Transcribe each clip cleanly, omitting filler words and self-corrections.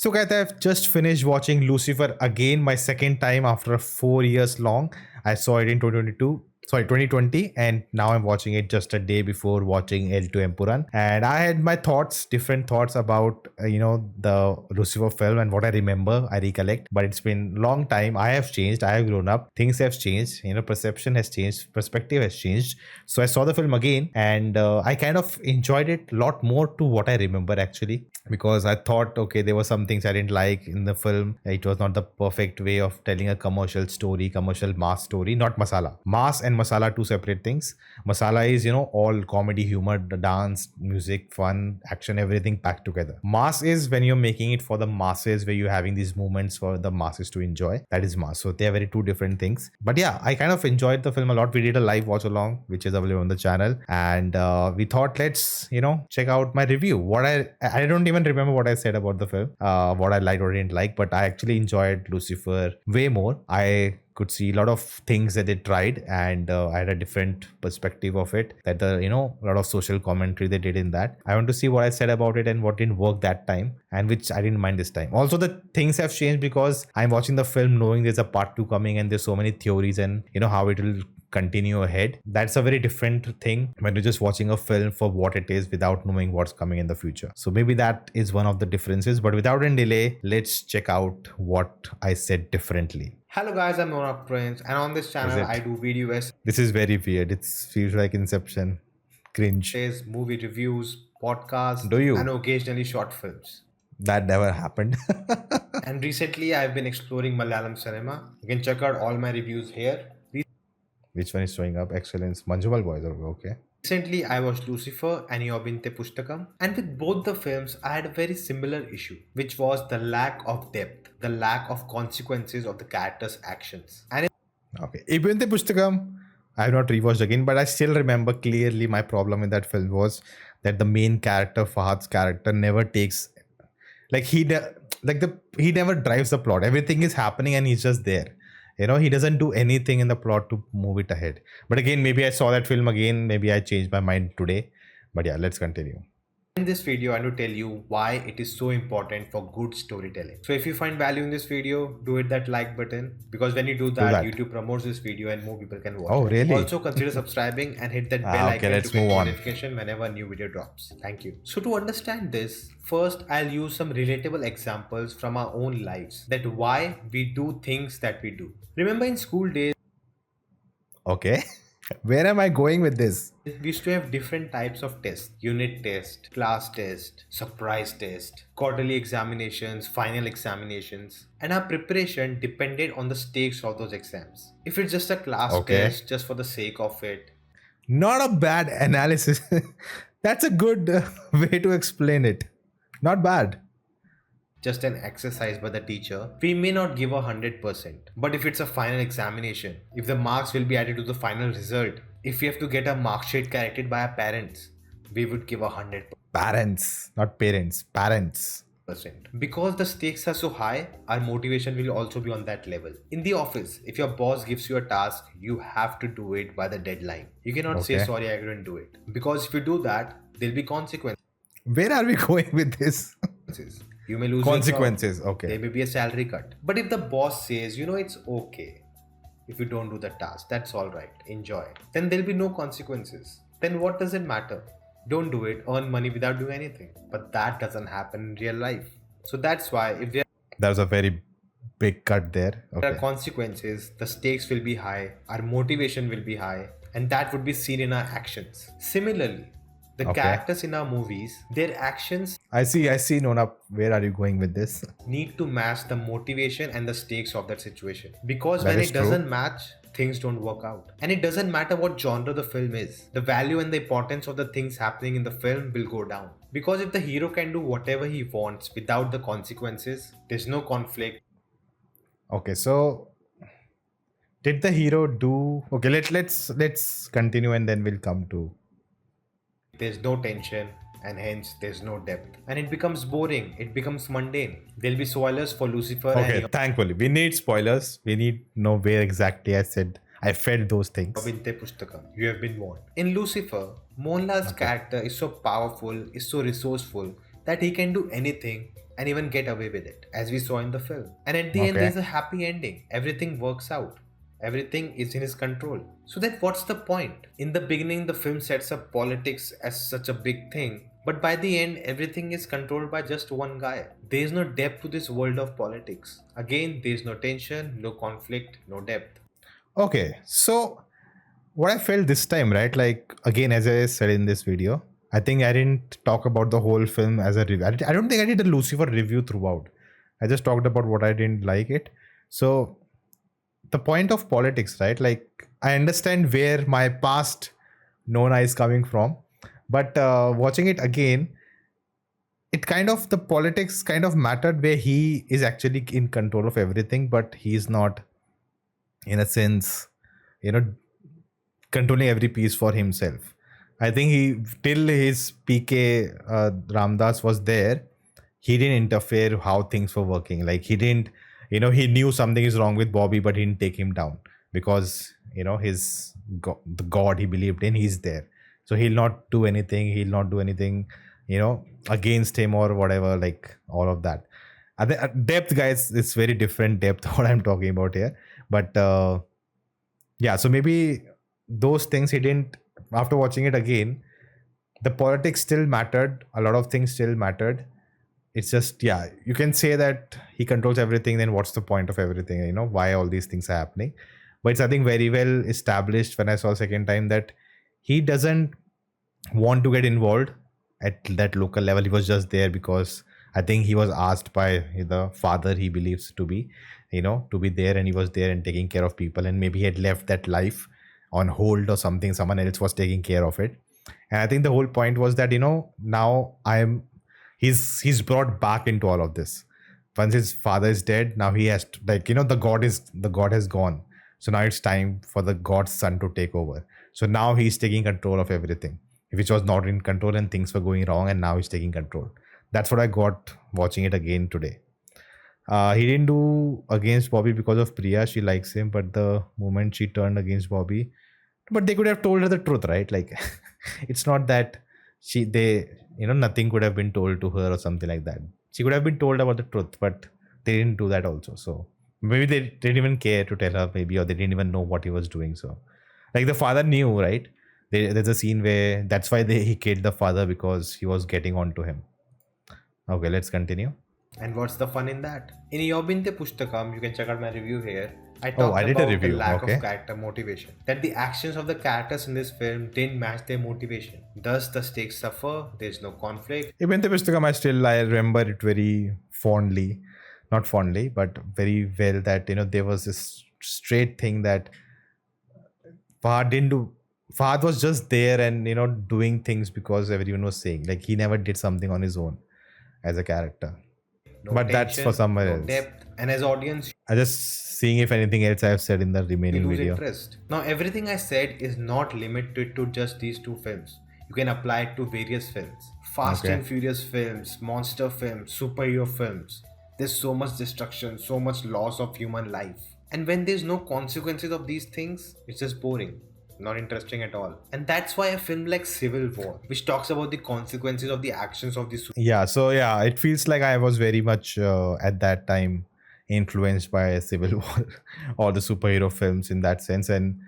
So guys, I've just finished watching Lucifer again, my second time after 4 years long. I saw it in 2022. Sorry, 2020, and now I'm watching it just a day before watching El to Empuran. And I had my thoughts, different thoughts about the Lucifer film and what I remember, I recollect. But it's been long time. I have changed. I have grown up. Things have changed. Perception has changed. Perspective has changed. So I saw the film again, and I kind of enjoyed it a lot more to what I remember actually, because I thought, okay, there were some things I didn't like in the film. It was not the perfect way of telling a commercial story, commercial mass story, not masala. Mass and masala, two separate things. Masala is, all comedy, humor, the dance, music, fun, action, everything packed together. Mass is when you're making it for the masses, where you're having these moments for the masses to enjoy. That is mass. So they are very two different things. But yeah, I kind of enjoyed the film a lot. We did a live watch along, which is available on the channel, and we thought, let's check out my review. What I don't even remember what I said about the film, what I liked or didn't like, but I actually enjoyed Lucifer way more. I could see a lot of things that they tried, and I had a different perspective of it, that the a lot of social commentary they did in that. I want to see what I said about it and what didn't work that time, and which I didn't mind this time. Also, the things have changed because I'm watching the film knowing there's a part 2 coming, and there's so many theories, and how it will continue ahead. That's a very different thing when you're just watching a film for what it is without knowing what's coming in the future. So maybe that is one of the differences. But without any delay, let's check out what I said differently. Hello guys, I'm Nona Prince, and on this channel I do video essays, This is very weird. It feels like Inception. Cringe. movie reviews, podcasts, Do you? and occasionally short films. That never happened. And recently I've been exploring Malayalam cinema. You can check out all my reviews here. Which one is showing up? Excellence. Manjumal Boys. Okay. Recently I watched Lucifer and Yobinte Pushtakam, and with both the films I had a very similar issue, which was the lack of depth, the lack of consequences of the characters' actions. And Okay. Ibinte Pushtakam, I have not rewatched again, but I still remember clearly my problem in that film was that the main character, Fahad's character, never takes, like he never drives the plot. Everything is happening and he's just there. He doesn't do anything in the plot to move it ahead. But again, maybe I saw that film again. Maybe I changed my mind today. But yeah, let's continue. in this video, I want to tell you why it is so important for good storytelling. So if you find value in this video, do hit that like button, because when you do that, YouTube promotes this video and more people can watch. Oh, really? Also consider subscribing and hit that bell icon let's to get move on. notification whenever a new video drops. Thank you. So to understand this, first I'll use some relatable examples from our own lives, that why we do things that we do. Remember in school days, Okay. Where am I going with this? we used to have different types of tests: unit test, class test, surprise test, quarterly examinations, final examinations, and our preparation depended on the stakes of those exams. If it's just a class test just for the sake of it, not a bad analysis. That's a good way to explain it. Not bad. just an exercise by the teacher, we may not give 100%. But if it's a final examination, if the marks will be added to the final result, if we have to get a mark sheet corrected by our parents, we would give 100%. Parents, not parents, parents. Because the stakes are so high, our motivation will also be on that level. In the office, if your boss gives you a task, you have to do it by the deadline. You cannot say, sorry, I couldn't do it. Because if you do that, there'll be consequences. Where are we going with this? You may lose consequences. Your job. Okay. There may be a salary cut. But if the boss says, it's okay if you don't do the task, that's all right, enjoy, then there'll be no consequences. Then what does it matter? Don't do it, earn money without doing anything. But that doesn't happen in real life. So that's why if there was a very big cut there. Okay. There are consequences, the stakes will be high, our motivation will be high, and that would be seen in our actions. Similarly, the characters in our movies, their actions, I see, Nona. Where are you going with this? Need to match the motivation and the stakes of that situation. Because when it doesn't match, things don't work out. And it doesn't matter what genre the film is. The value and the importance of the things happening in the film will go down. Because if the hero can do whatever he wants without the consequences, there's no conflict. Okay, so did the hero do? Okay, let's continue and then we'll come to. There's no tension, and hence there's no depth. And it becomes boring, it becomes mundane. There'll be spoilers for Lucifer. Okay, thankfully. We need spoilers. We need to know where exactly I felt those things. Yobinte Pushtakam. You have been warned. In Lucifer, Mohanlal's character is so powerful, is so resourceful, that he can do anything and even get away with it, as we saw in the film. And at the end, Okay. there's a happy ending. Everything works out. Everything is in his control. So that what's the point? In the beginning, the film sets up politics as such a big thing, but by the end, everything is controlled by just one guy. There is no depth to this world of politics. Again, there is no tension, no conflict, no depth. Okay. So what I felt this time, right? Like again, as I said in this video, I think I didn't talk about the whole film as a review. I don't think I did a Lucifer review throughout. I just talked about what I didn't like it. So the point of politics, right? Like I understand where my past Nona is coming from, but watching it again, it kind of the politics kind of mattered where he is actually in control of everything, but he's not, in a sense, you know, controlling every piece for himself. I think he till his PK Ramdas was there, he didn't interfere how things were working. Like he didn't, he knew something is wrong with Bobby, but he didn't take him down because his the God he believed in, he's there. So he'll not do anything. He'll not do anything, against him or whatever. Like all of that. I think depth, guys, it's very different depth what I'm talking about here. But yeah, so maybe those things he didn't. After watching it again, the politics still mattered. A lot of things still mattered. It's just, yeah, you can say that he controls everything. Then what's the point of everything? Why all these things are happening? But it's, I think, very well established when I saw second time that he doesn't want to get involved at that local level. He was just there because I think he was asked by the father he believes to be, to be there, and he was there and taking care of people. And maybe he had left that life on hold or something. Someone else was taking care of it. And I think the whole point was that, now he's brought back into all of this. Once his father is dead, now he has to, like, the god has gone. So now it's time for the god's son to take over. So now he's taking control of everything, which was not in control and things were going wrong, and now he's taking control. That's what I got watching it again today. He didn't do against Bobby because of Priya. She likes him, but the moment she turned against Bobby, but they could have told her the truth, right? Like, it's not that nothing could have been told to her or something like that. She could have been told about the truth, but they didn't do that also. So maybe they didn't even care to tell her, maybe, or they didn't even know what he was doing. So, like, the father knew, right? There's a scene where that's why he killed the father, because he was getting on to him. Okay, let's continue. And what's the fun in that? In Yobinte Pushtakam, you can check out my review here. I Oh, talked I did a about the review. lack Okay. of character motivation. That the actions of the characters in this film didn't match their motivation. Thus, the stakes suffer, there's no conflict. Even the Pustakam, I remember it very fondly. Not fondly, but very well, that, there was this straight thing that Fahad didn't do. Fahad was just there and, doing things because everyone was saying. Like, he never did something on his own as a character. No But that's for tension, somewhere no else. depth, and as audience, I just seeing if anything else I have said in the you remaining lose video. interest. Now, everything I said is not limited to just these two films. You can apply it to various films. Fast Okay. and Furious films, monster films, superhero films. There's so much destruction, so much loss of human life. And when there's no consequences of these things, it's just boring. Not interesting at all. And that's why a film like Civil War, which talks about the consequences of the actions of the Yeah, so yeah, it feels like I was very much at that time influenced by Civil War or the superhero films in that sense. And,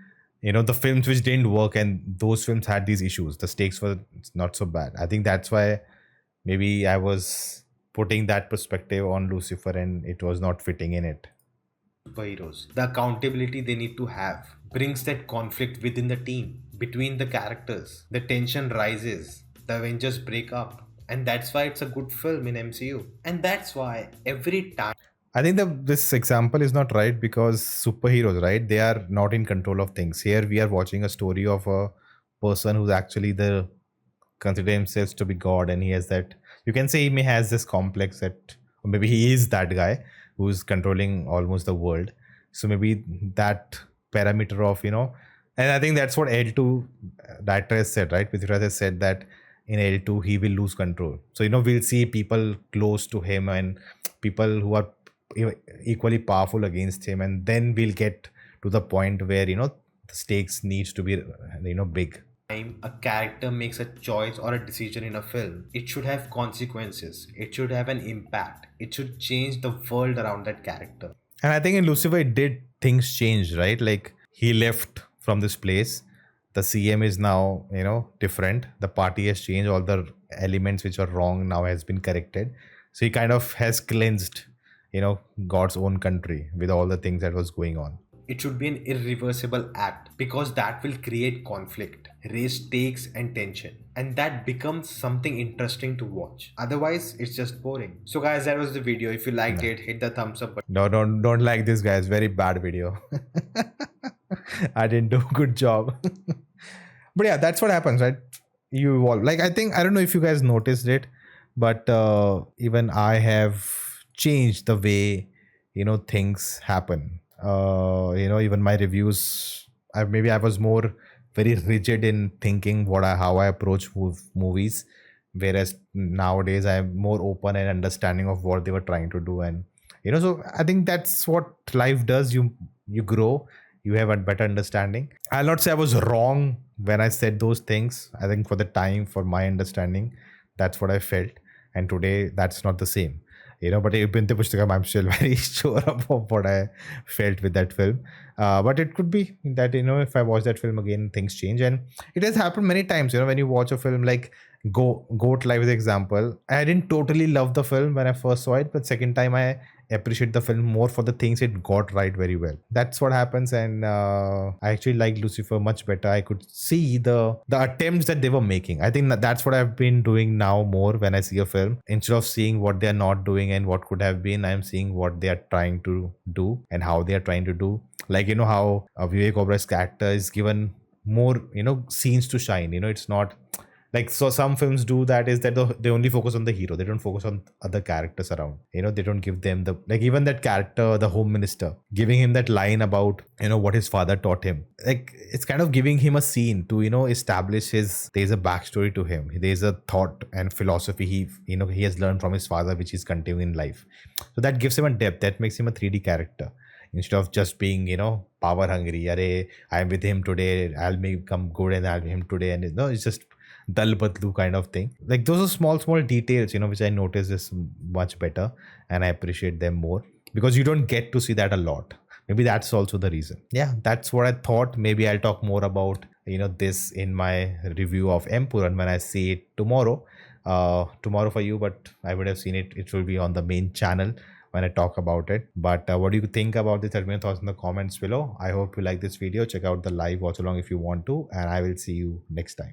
the films which didn't work, and those films had these issues. The stakes were not so bad. I think that's why maybe I was putting that perspective on Lucifer and it was not fitting in it. superheroes. The accountability they need to have brings that conflict within the team, between the characters. The tension rises, the Avengers break up, and that's why it's a good film in MCU. And that's why every time I think that this example is not right because superheroes, right? They are not in control of things. Here we are watching a story of a person who's actually the consider himself to be God, and he has that, you can say he may has this complex that, or maybe he is that guy who's controlling almost the world. So maybe that parameter of, and I think that's what L2 director has said, right? Prithviraj has said that in L2 he will lose control. So, we'll see people close to him and people who are equally powerful against him, and then we'll get to the point where, the stakes needs to be, big. time a character makes a choice or a decision in a film, it should have consequences. It should have an impact. It should change the world around that character. And I think in Lucifer, it did things change, right? Like he left from this place. The CM is now, different. The party has changed. All the elements which are wrong now has been corrected. So he kind of has cleansed, God's own country with all the things that was going on. It should be an irreversible act because that will create conflict, raise stakes and tension, and that becomes something interesting to watch. Otherwise, it's just boring. So, guys, that was the video. If you liked it, hit the thumbs up button. No, don't like this, guys. Very bad video. I didn't do a good job. But yeah, that's what happens, right? You evolve. Like, I don't know if you guys noticed it, but even I have changed the way, things happen. Even my reviews, maybe I was more very rigid in thinking how I approach movies, whereas nowadays I'm more open and understanding of what they were trying to do. And so I think that's what life does. You grow, you have a better understanding. I'll not say I was wrong when I said those things. I think for the time, for my understanding, that's what I felt, and today that's not the same. But I'm still very sure about what I felt with that film. But it could be that, if I watch that film again, things change. And it has happened many times, when you watch a film like Goat Live, the example. I didn't totally love the film when I first saw it, but second time I appreciate the film more for the things it got right very well. That's what happens. And I actually like Lucifer much better. I could see the attempts that they were making. I think that's what I've been doing now more when I see a film. Instead of seeing what they're not doing and what could have been, I'm seeing what they are trying to do and how they are trying to do. Like, how Vivek Oberoi's character is given more, scenes to shine. It's not like, so some films do that, is that they only focus on the hero. They don't focus on other characters around. They don't give them even that character, the home minister, giving him that line about, what his father taught him. Like, it's kind of giving him a scene to, establish there's a backstory to him. There's a thought and philosophy he has learned from his father, which he's continuing in life. So that gives him a depth, that makes him a 3D character. Instead of just being, power hungry. Arey, I'm with him today, I'll become good and I'll be him today. And it's just dal badlu kind of thing. Like, those are small details, which I notice is much better, and I appreciate them more because you don't get to see that a lot. Maybe that's also the reason. Yeah, that's what I thought. Maybe I'll talk more about, this in my review of Empuran when I see it tomorrow for you, but I would have seen it will be on the main channel when I talk about it. But what do you think about this? Let me know thoughts in the comments below. I hope you like this video. Check out the live watch along if you want to, and I will see you next time.